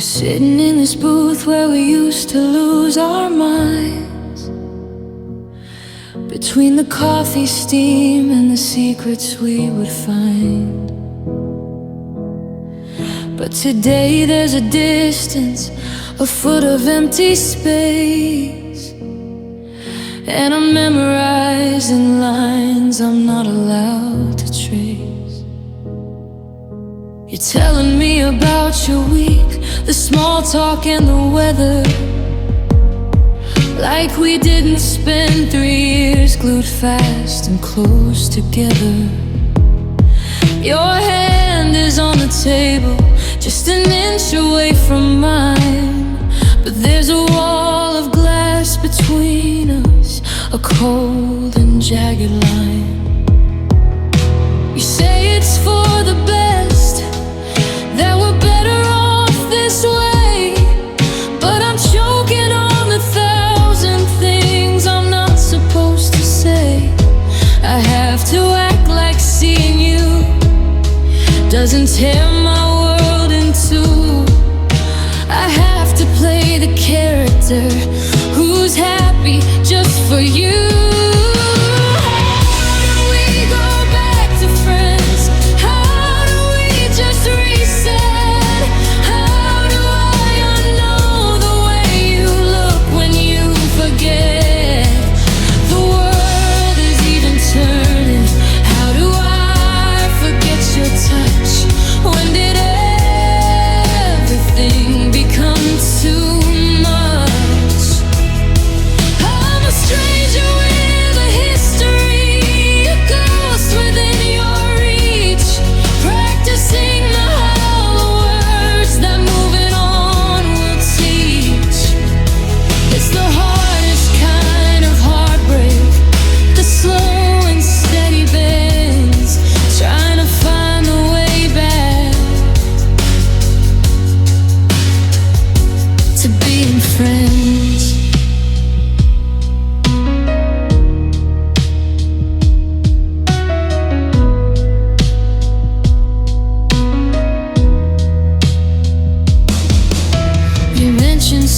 We're sitting in this booth where we used to lose our minds, between the coffee steam and the secrets we would find. But today there's a distance, a foot of empty space, and I'm memorizing lines I'm not allowed to trace. You're telling me about your week, the small talk and the weather, like we didn't spend 3 years glued fast and close together. Your hand is on the table, just an inch away from mine, but there's a wall of glass between us, a cold and jagged line. You say it's for the best, that we're better off this way, but I'm choking on the 1,000 things I'm not supposed to say. I have to act like seeing you doesn't tear my world in two. I have to play the character who's happy just for you.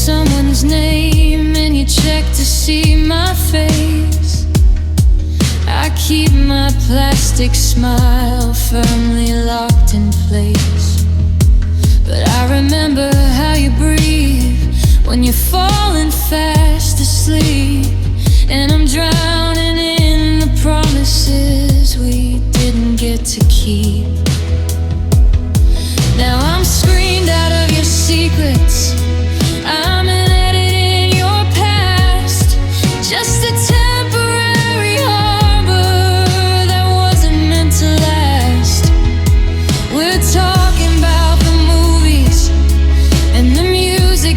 Someone's name and you check to see my face. I keep my plastic smile firmly locked in place, but I remember how you breathe when you're falling fast asleep, and I'm drowning in the promises we didn't get to keep. Now I'm screened out of your secrets, I'm an edit in your past, just a temporary harbor that wasn't meant to last. We're talking about the movies and the music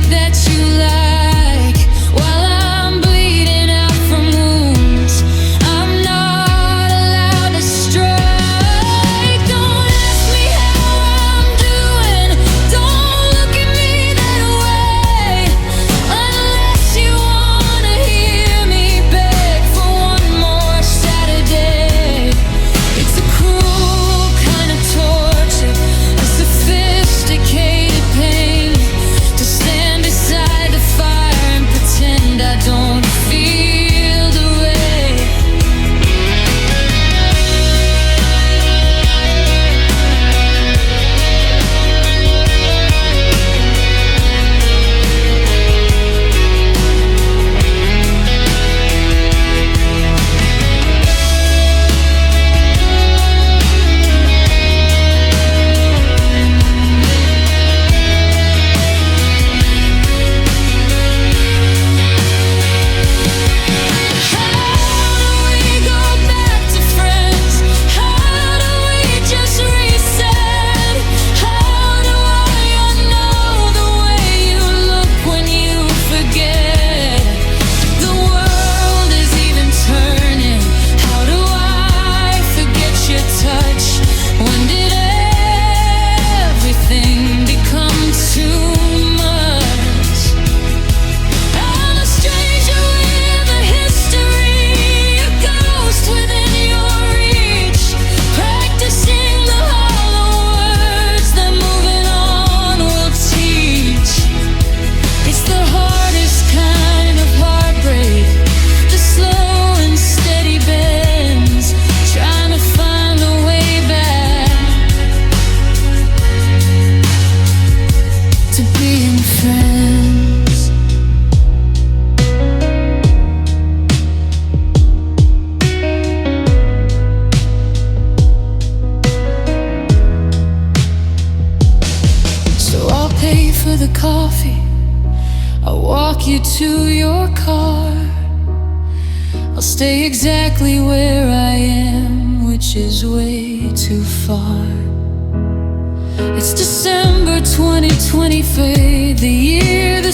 walk you to your car. I'll stay exactly where I am, which is way too far. It's December 2020, fade the year the